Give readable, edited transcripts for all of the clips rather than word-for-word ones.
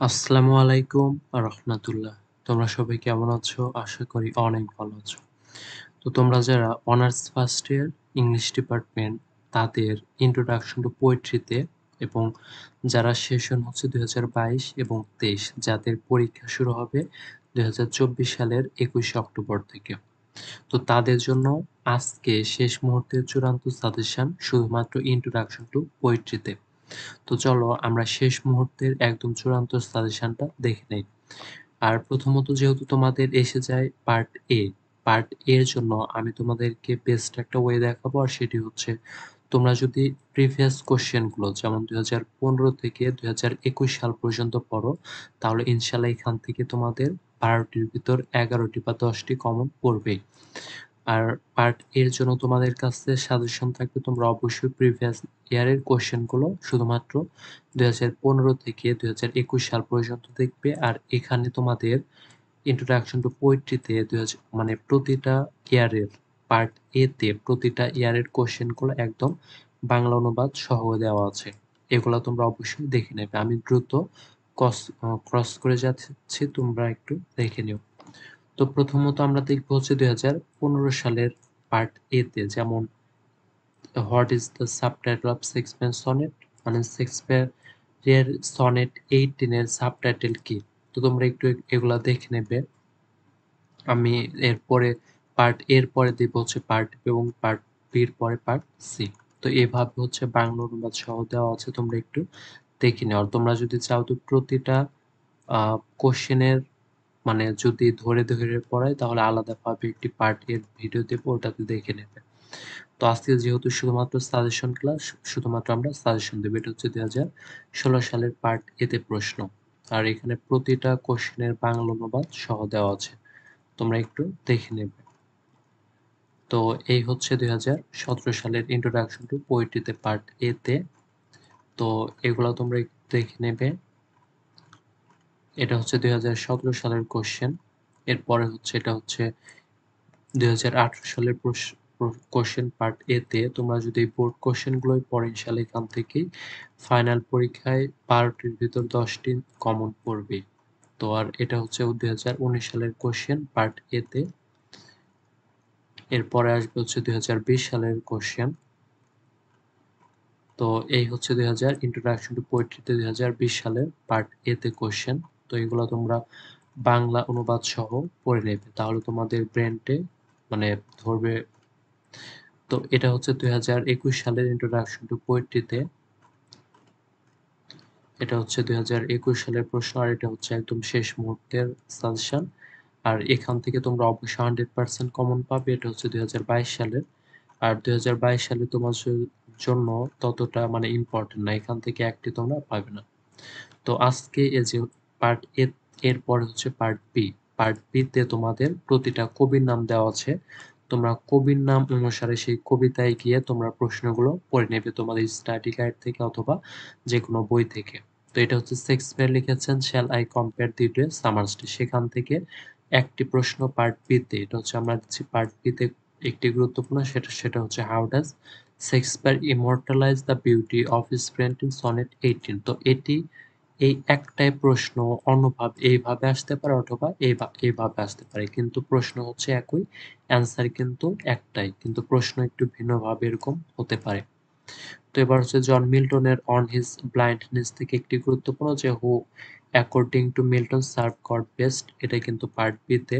আসসালামু আলাইকুম রাহমাতুল্লাহ। তোমরা সবাই কেমন আছো? আশা করি অনেক ভালো আছো। তো তোমরা যারা honours first year English department তাদের ইন্ট্রোডাকশন টু পোয়েট্রিতে এবং যারা সেশন হচ্ছে ২০২২ এবং ২৩ যাদের পরীক্ষা শুরু হবে ২০২৪ সালের ২১শে অক্টোবর থেকে। তো তাদের জন্য আজকে শেষ মুহূর্তের চূড়ান্ত সাজেশন শুধুমাত্র ইন্ট্রোডাকশন টু পোয়েট্রিতে। তো চলো আমরা শেষ মুহূর্তের একদম চূড়ান্ত সাজেশনটা দেখে নেই। আর প্রথমত যেহেতু তোমাদের এসে যায় পার্ট এ, পার্ট এর জন্য আমি তোমাদেরকে বেস্ট একটা ওয়ে দেখাবো আর সেটি হচ্ছে তোমরা যদি প্রিভিয়াস কোশ্চেন গুলো যেমন ২০১৫ থেকে ২০২১ সাল পর্যন্ত পড়ো তাহলে ইনশাল্লাহ এখান থেকে তোমাদের ১২টির ভিতর ১১টি বা ১০টি কমন পড়বেই। আর পার্ট এর জন্য তোমাদের কাছে সাজেশন থাকবে তোমরা অবশ্যই প্রিভিয়াস ইয়ারের কোশ্চেন গুলো শুধুমাত্র ২০১৫ থেকে ২০২১ সাল পর্যন্ত দেখবে। আর এখানে তোমাদের ইন্ট্রোডাকশন টু পোয়েট্রিতে মানে প্রতিটা ইয়ারের পার্ট এ তে প্রতিটা ইয়ারের কোশ্চেন গুলো একদম বাংলা অনুবাদ সহ দেওয়া আছে। এগুলা তোমরা অবশ্যই দেখে নেবে। আমি দ্রুত ক্রস করে যাচ্ছি, তোমরা একটু দেখে নিও। তো প্রথমত আমরা দেখবো হচ্ছে ২০১৫ সালের পার্ট এ তে যেমন what is the subtitle of Shakespeare sonnet, মানে শেক্সপিয়ারের সনেট 18 এর সাবটাইটেল কি। তো তোমরা একটু এগুলা দেখে নেবে। আমি এরপরে পার্ট এর পরে দিব হচ্ছে পার্ট বি এবং পার্ট বির পরে পার্ট সি। তো এভাবে হচ্ছে বাংলা অনুবাদ সহ দেওয়া আছে, তোমরা একটু দেখে নেও। আর তোমরা যদি চাও তো প্রতিটা কোশ্চেনের মানে যদি ধরে ধরে পড়াই তাহলে আলাদাভাবে একটি পার্ট এর ভিডিও দেব, ওটাতে দেখে নেবে। তো আজকে যেহেতু শুধুমাত্র সাজেশন ক্লাস, শুধুমাত্র আমরা সাজেশন দেব। এটা হচ্ছে ২০১৬ সালের পার্ট এ তে প্রশ্ন। আর এখানে প্রতিটা কোশ্চেনের বাংলা অনুবাদ সহ দেওয়া আছে, তোমরা একটু দেখে নেবে। তো এই হচ্ছে ২০১৭ সালের ইন্ট্রোডাকশন টু পোয়েট্রিতে পার্ট এ তে। তো এগুলা তোমরা একটু দেখে নেবে। এটা হচ্ছে ২০১৭ সালের কোশ্চেন। এরপরে হচ্ছে এটা হচ্ছে ২০১৮ সালের কোশ্চেন পার্ট এ তে। তোমরা যদি বোর্ড কোশ্চেন গুলোই পড়ো ইনশাল্লাহ এখান থেকেই ফাইনাল পরীক্ষায় ১২টির ভিতর ১০টি কমন পড়বে। তো আর এটা হচ্ছে ২০১৯ সালের কোশ্চেন পার্ট এ তে। এরপরে আসবে হচ্ছে ২০২০ সালের কোশ্চেন। তো এই হচ্ছে ইন্ট্রোডাকশন টু পোয়েট্রিতে ২০২০ সালের পার্ট এ তে কোশ্চেন। তো এগুলো তোমরা বাংলা অনুবাদ সহ পড়ে নেবে, তাহলে তোমাদের ব্রেনটে মানে ধরবে। তো এটা হচ্ছে ২০২১ সালের ইন্ট্রোডাকশন টু পোয়েট্রিতে। এটা হচ্ছে ২০২১ সালের প্রশ্ন আর এটা হচ্ছে একদম শেষ মুহূর্তের সাজেশন। আর এখান থেকে তোমরা অবশ্যই 100% কমন পাবে। এটা হচ্ছে ২০২২ সালের। আর ২০২২ সালে তোমার জন্য ততটা মানে ইম্পর্টেন্ট না, এখান থেকে একটি তোমরা পাবে না। তো আজকে এই যে পার্ট এ এর পরে হচ্ছে পার্ট বি। পার্ট বি তে তোমাদের প্রতিটা কবির নাম দেওয়া আছে, তোমরা কবির নাম অনুসারে সেই কবিতায় গিয়ে তোমরা প্রশ্নগুলো পড়ে নেবে তোমাদের স্টাডি গাইড থেকে অথবা যে কোনো বই থেকে। তো এটা হচ্ছে শেক্সপিয়ার লিখেছেন shall I compare the day summer's day, সেখান থেকে একটি প্রশ্ন পার্ট বি তে। এটা হচ্ছে আমরা দিচ্ছি পার্ট বি তে একটি গুরুত্বপূর্ণ, সেটা হচ্ছে how does Shakespeare immortalise the beauty of his friend in sonnet 18। তো এটি এই একটাই প্রশ্ন অন্যভাবে এইভাবে আসতে পারে অথবা এইভাবে আসতে পারে, কিন্তু প্রশ্ন হচ্ছে একই, অ্যান্সার কিন্তু একটাই, কিন্তু প্রশ্ন একটু ভিন্নভাবে এরকম হতে পারে। তো এবার হচ্ছে জন মিল্টনের অন হিজ ব্লাইন্ডনেস থেকে একটি গুরুত্বপূর্ণ যে who according to Milton serve god best, এটা কিন্তু পার্ট বি তে।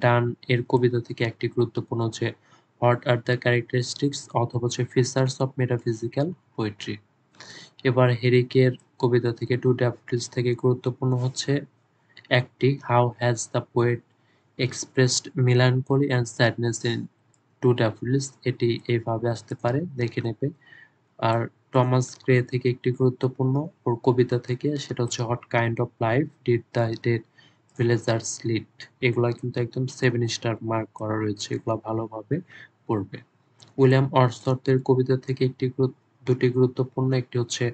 ডান এর কবিতা থেকে একটি গুরুত্বপূর্ণ যে হোয়াট আর দ্য ক্যারেক্টারিস্টিক্স অথবা হচ্ছে ফিচার্স অফ মেটাফিজিক্যাল পোয়েট্রি। এবার হেরিকের কবিতা থেকে টু ড্যাফোডিলস থেকে গুরুত্বপূর্ণ হচ্ছে একটি how has the poet expressed melancholy and sadness in to daffodils, এটি এইভাবে আসতে পারে, দেখে নেবে। আর টমাস গ্রে থেকে একটি গুরুত্বপূর্ণ ওর কবিতা থেকে, সেটা হচ্ছে what kind of life did the dead villagers lead. এগুলা কিন্তু একদম 7 স্টার মার্ক করা রয়েছে, এগুলা ভালোভাবে পড়বে। উইলিয়াম ওয়ার্ডসওয়ার্থের কবিতা থেকে দুটি গুরুত্বপূর্ণ, একটি হচ্ছে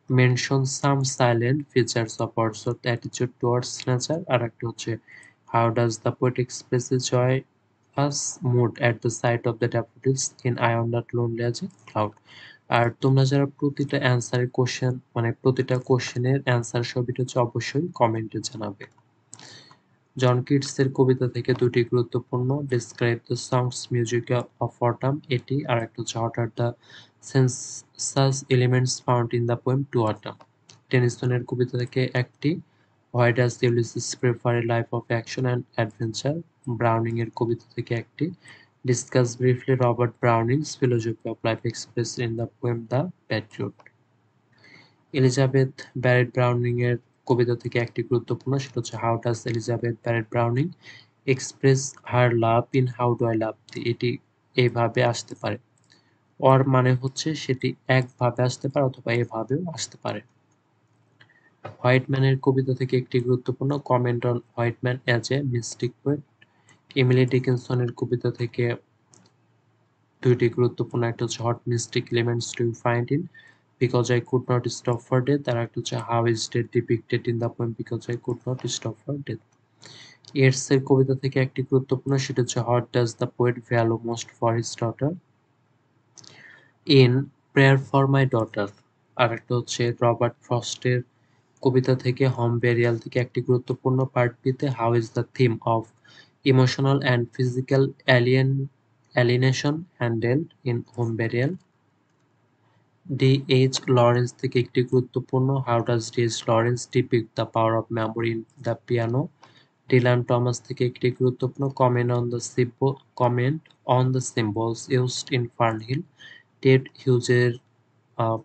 mention some salient features of Wordsworth attitude towards nature, আর একটা হচ্ছে how does the poet express joyous mood at the sight of the daffodils in I wandered lonely as a cloud. আর তোমরা যারা প্রতিটা অ্যান্সারের কোশ্চেন মানে প্রতিটা কোশ্চেনের অ্যান্সার সহ ভিডিও অবশ্যই কমেন্টে জানাবে। জন কিটসের কবিতা থেকে দুটি গুরুত্বপূর্ণ describe the songs music of autumn এটি, আর একটা হচ্ছে what are the sensuous elements found in the poem to autumn. টেনিসনের কবিতা থেকে একটি why does Ulysses prefer a life of action and adventure. Browning এর কবিতা থেকে একটি discuss briefly Robert Browning's philosophy of life express in the poem the patriot. Elizabeth Barrett Browning এর কবিতা থেকে একটি গুরুত্বপূর্ণ, সেটা হচ্ছে how does Elizabeth Barrett Browning express her love in how do I love thee. এটি এইভাবে আসতে পারে, অর মানে হচ্ছে সেটি একভাবে আসতে পারে অথবা এভাবেও আসতে পারে। হোয়াইটম্যানের কবিতা থেকে একটি গুরুত্বপূর্ণ, comment on Whitman as a mystic poet. Emily ডিকিনসনের কবিতা থেকে দুইটি গুরুত্বপূর্ণ, একটা হচ্ছে what mystic elements to find in because I could not stop for death, আর একটা হচ্ছে how is death depicted in the poem because I could not stop for death. এর কবিতা থেকে একটি গুরুত্বপূর্ণ, সেটা হচ্ছে what does the poet value most for his daughter in prayer for my daughter. আর একটা হচ্ছে রবার্ট ফ্রস্টের কবিতা থেকে হোম বেরিয়াল থেকে একটি গুরুত্বপূর্ণ, পার্ট বিতে how is the theme of emotional and physical alienation handled in home burial. D H. Lawrence থেকে একটি গুরুত্বপূর্ণ, how does D H. Lawrence depict the power of memory in the piano. Dylan Thomas থেকে একটি গুরুত্বপূর্ণ, comment on the symbols used in Fern Hill. Ted হিউজের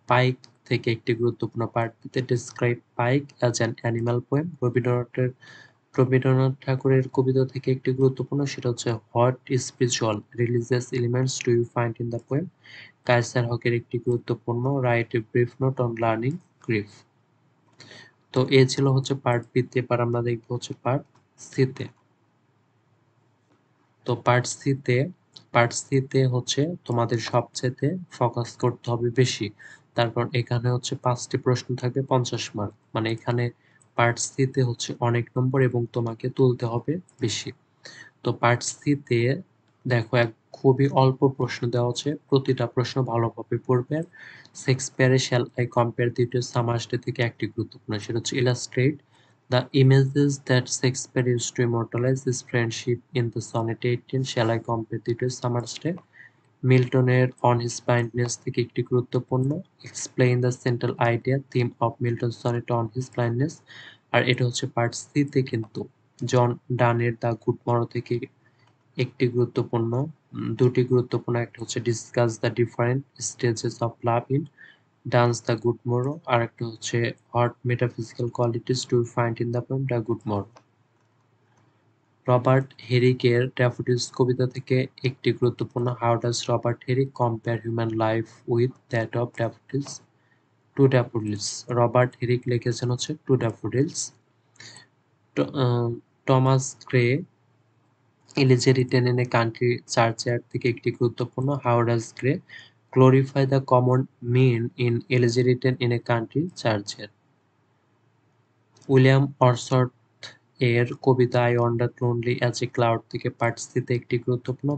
pike থেকে একটি গুরুত্বপূর্ণ, পার্ট বিতে describe pike as an animal poem. Rabindranath ঠাকুরের কবিতা থেকে একটি গুরুত্বপূর্ণ, সেটা হচ্ছে what spiritual religious elements do you find in the poem. Kaiser হকের একটি গুরুত্বপূর্ণ, write a brief note on learning grief. তো এ ছিল হচ্ছে পার্ট বিতে, এবার আমরা দেখবো হচ্ছে পার্ট সিতে। তো পার্ট সিতে হচ্ছে তোমাদের সবচেয়ে ফোকাস করতে হবে বেশি, তার কারণ এখানে হচ্ছে 5টি প্রশ্ন থাকবে 50 মার্ক, মানে এখানে পার্ট সিতে হচ্ছে অনেক নম্বর এবং তোমাকে তুলতে হবে বেশি। তো পার্ট সিতে দেখো খুবই অল্প প্রশ্ন দেওয়া আছে, প্রতিটা প্রশ্ন ভালোভাবে পড়বে। শেক্সপিয়ারের শ্যাল আই কম্পেয়ার দ্বিতীয় সামাসডে থেকে একটি গুরুত্বপূর্ণ, সেটা হচ্ছে illustrate the images that Shakespeare use to immortalize his friendship in the sonnet 18 shall I compare দ্বিতীয় সামাসডে। মিল্টনের অন হিজ ব্লাইন্ডনেস থেকে একটি গুরুত্বপূর্ণ, explain the central idea theme of Milton sonnet on his blindness. আর এটা হচ্ছে part সিতে, কিন্তু জন ডানের দ্য গুড মরো থেকে একটি গুরুত্বপূর্ণ, দুটি গুরুত্বপূর্ণ, একটা হচ্ছে discuss the different stages of love in Donne's the good morrow, আর একটা হচ্ছে what metaphysical qualities to find in the poem the good morrow. Robert হেরিকের ড্যাফোডিলস কবিতা থেকে একটি গুরুত্বপূর্ণ, how does Robert Herrick compare human life with that of daffodils. To daffodils, Robert Herrick লিখেছেন হচ্ছে to daffodils. Thomas Gray elegy written in a country churchyard থেকে একটি গুরুত্বপূর্ণ, how does Gray glorify the common man in elegy written in a country churchyard. William Wordsworth এর কবিতা I wander lonely as a cloud থেকে part সিতে একটি গুরুত্বপূর্ণ,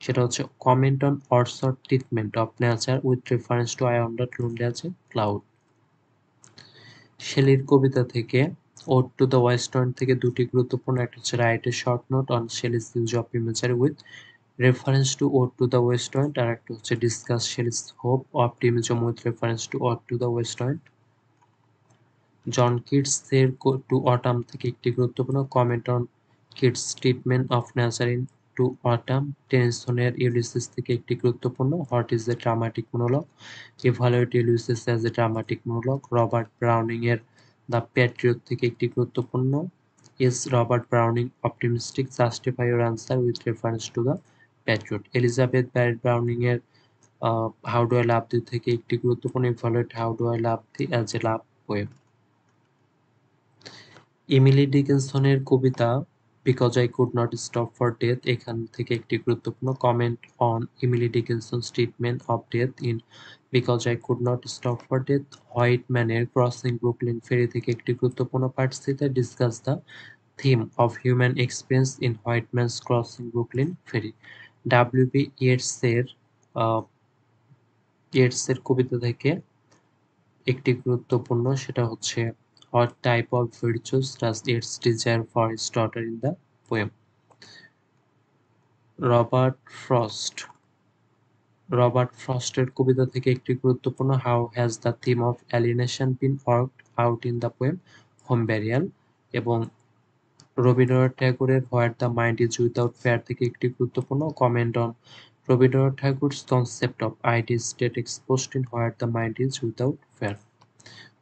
সেটা হচ্ছে comment on Wordsworth treatment of nature with reference to I wander lonely as a cloud. শেলির কবিতা থেকে ode to the west wind থেকে দুটি গুরুত্বপূর্ণ, একটা হচ্ছে write a short note on Shelley's use of imagery with reference to ode to the west wind, আর একটা হচ্ছে discuss Shelley's hope optimism with reference to ode to the west wind. John Keats এর to autumn থেকে একটি গুরুত্বপূর্ণ, comment on Keats treatment of nature in to autumn. টেনিসনের Ulysses থেকে একটি গুরুত্বপূর্ণ, what is a dramatic monologue, evaluate Ulysses as a dramatic monologue. Robert Browning এর the patriot থেকে একটি গুরুত্বপূর্ণ, is Robert Browning optimistic, justify your answer with reference to the patriot. Elizabeth Barrett Browning এর how do I love thee থেকে একটি গুরুত্বপূর্ণ, evaluate how do I love thee as a love poem. Emily ডিকিনসনের কবিতা because I could not stop for death এখান থেকে একটি গুরুত্বপূর্ণ, comment on Emily Dickinson's treatment of death in because I could not stop for death. হোয়াইট ম্যানের crossing Brooklyn ferry থেকে একটি গুরুত্বপূর্ণ, পার্ট সিতে discuss the theme of human experience in Whitman's crossing Brooklyn ferry. W B ইয়েটসের ইয়েটসের কবিতা থেকে একটি গুরুত্বপূর্ণ, সেটা হচ্ছে what type of virtues does Yeats desire for his daughter in the poem? Robert Frost Robert ফ্রস্টের কবিতা থেকে একটি গুরুত্বপূর্ণ, how has the theme of alienation been worked out in the poem home burial. এবং রবীন্দ্রনাথ ঠাকুরের what the mind is without fear থেকে একটি গুরুত্বপূর্ণ, comment on Rabindranath Thakur's concept of ideal state exposed in what the mind is without fear.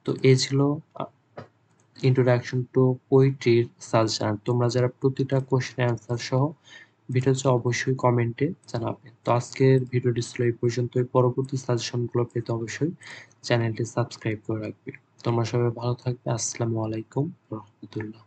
তো এই ছিল introduction to পোয়েট্রির suggestion. তোমরা যারা প্রতিটা কোশ্চেন অ্যান্সার সহ ভিডিও চাও অবশ্যই কমেন্টে জানাবে। তো আজকের ভিডিওটি ছিল এই পর্যন্তই। পরবর্তী সাজেশনগুলো পেতে অবশ্যই চ্যানেলটি সাবস্ক্রাইব করে রাখবে। তোমরা সবাই ভালো থাকবে। আসসালামু আলাইকুম রহমতুল্লাহ।